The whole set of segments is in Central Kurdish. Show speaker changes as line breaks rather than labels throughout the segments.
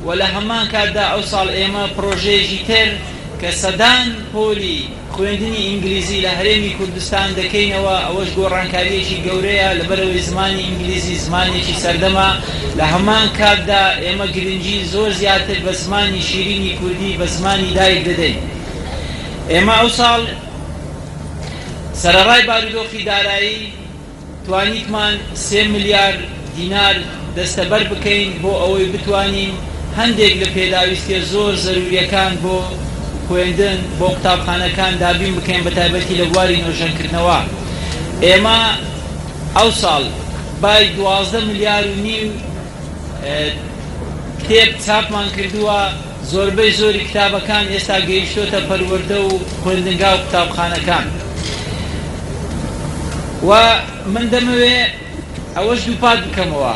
و لە هەمان کاتدا ئەو ساڵ ئێمە پرۆژەیەکی تر کە سەدان پۆلی خوێندنی ئینگلیزی لە هەرێمی کوردستان دەکەینەوە. ئەوەش گۆڕانکاریەکی گەورەیە لەبەرەوەی زمانی ئینگلیزی زمانێکی سەردەما. لە هەمان کاتدا ئێمە گرنگی زۆر زیاتر بە زمانی شیرینی کوردی بە زمانی دایک دەدەین. ئێمە ئەو ساڵ سەرەڕای بارودۆخی دارایی توانیتمان 3 ملیار دینار دەستەبەر بکەین بۆ ئەوەی بتوانین هەندێک لە پێداویستیە زۆر زەروریەکان بۆ خوێندن بۆ قوتابخانەکان دابین بکەین بە تایبەتی لە بواری نۆژەنکردنەوە. ئێمە ئەو ساڵ بای 12 ملیار و نیو کتێب چاپمان کردووە. زۆربەی زۆری کتابەکان ئێستا گەیشتۆتە پەروەردە و خوێندنگا و قوتابخانەکان. و من دەمەوێ ئەوەش دووپات بکەمەوە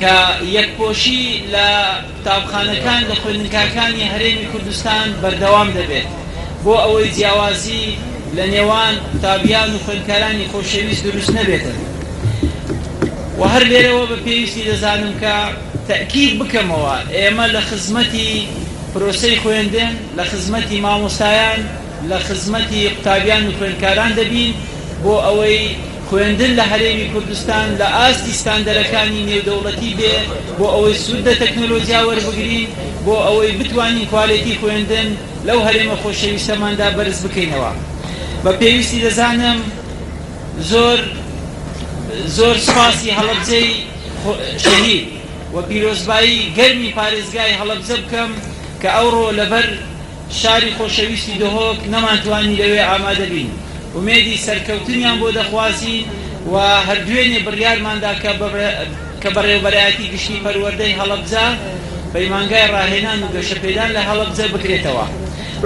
کە یەکپۆشی لە قوتابخانەکان لە خوێندنگاکانی هەرێمی کوردستان بەردەوام دەبێت بۆ ئەوەی جیاوازی لە نێوان قوتابیان و خوێندکارانی خۆشەویست دروست نەبێتن. و هەر لێرەوە بە پێویستی دەزانم کە تەئکید بکەمەوە ئێمە لە خزمەتی پرۆسەی خوێندن، لە خزمەتی مامۆستایان، لە خزمەتی قوتابیان و خوێندکاران دەبین بۆ ئەوەی خوێندن لە هەرێمی کوردستان لە ئاستی ستاندەرەکانی نێودەوڵەتی بێ، بۆ ئەوەی سوود لە تەکنۆلۆژیا وەربگرین، بۆ ئەوەی بتوانین کواڵیتی خوێندن لەو هەرێمە خۆشەویستەماندا بەرز بکەینەوە. بە پێویستی دەزانم زۆر سپاسی هەڵەبجەی شەهید و پیرۆزبایی گەرمی پارێزگای هەڵەبجە بکەم کە ئەوڕۆ لەبەر شاری خۆشەویستی دهۆک نەمانتوانی لەوێ ئامادە بین. ومێدی سەرکەوتنیان بۆ دەخوازین و هەردوێنێ بڕیارماندا کە بەڕێوەبەرایەتی گشتی پەروەردەی هەڵەبجە پەیمانگای ڕاهێنان و گەشەپێدان لە هەڵەبجە بکرێتەوە.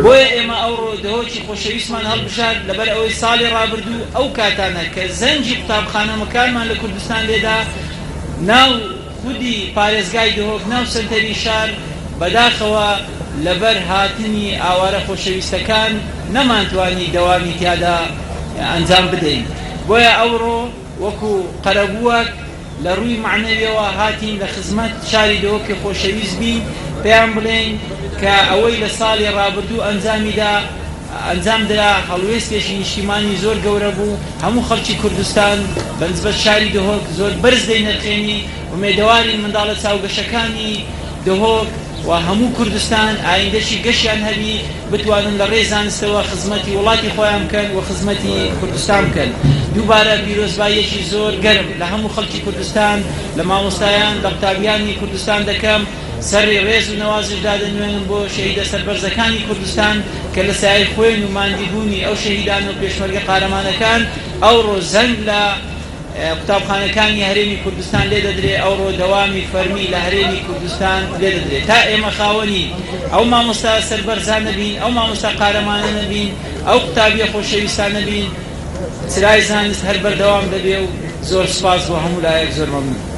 بۆیە ئێمە ئەوڕۆ دهۆکی خۆشەویستمان هەڵبژار لەبەر ئەوەی ساڵی ڕابردوو ئەو کاتانە کە زەنجی قوتابخانەمەکانمان لە کوردستان لێدا ناو خودی پارێزگای دهۆک ناو سەنتەری شار بەداخەوە لەبەر هاتنی ئاوارە خۆشەویستەکان نەمانتوانی دەوامی تیادا ئەنجام بدەین. بۆیە ئەوڕۆ وەکو قەرەبووەک لە ڕووی معنەویەوە هاتین لە خزمەت شاری دهۆکی خۆشەویست بین، پێیان بڵێن کە ئەوەی لە ساڵی ڕابردوو ئەنجام درا هەڵوێستێکی نیشتیمانی زۆر گەورە بوو. هەموو خەڵکی کوردستان بەنسبەت شاری دهۆک زۆر بەرز دەینەرخێنی و مێدەوارین منداڵە چاوگەشەکانی دهۆک و هەموو کوردستان ئایندەشی گەشیان هەبی بتوانن لە ڕێی زانستەوە خزمەتی وڵاتی خۆیان بکەن و خزمەتی کوردستان بکەن. دووبارە پیرۆزباییەکی زۆر گەرم لە هەموو خەڵکی کوردستان، لە مامۆستایان، لە قوتابیانی کوردستان دەکەم. سەری ڕێز و نەوازشدا دەنوێنم بۆ شەهیدە سەربەرزەکانی کوردستان کە لە سایەی خوێن و ماندیبوونی ئەو شەهیدان و پێشمەرگە قارەمانەکان ئەوڕۆ زەنگ لە قوتابخانەکانی هەرێمی کوردستان لێ دەدرێت، ئەوڕۆ دەوامی فەرمی لە هەرێمی کوردستان لێ دەدرێت تا ئێمە خاوەنی ئەو مامۆستا سەربەرزان نەبین، ئەو مامۆستا قارەمانە نەبین، ئەو قوتابیە خۆشەویستان نەبین، چرای زانست هەر بەردەوام دەبێ و زۆر سپاس بۆ هەموو لایەک، زۆر مەمنون.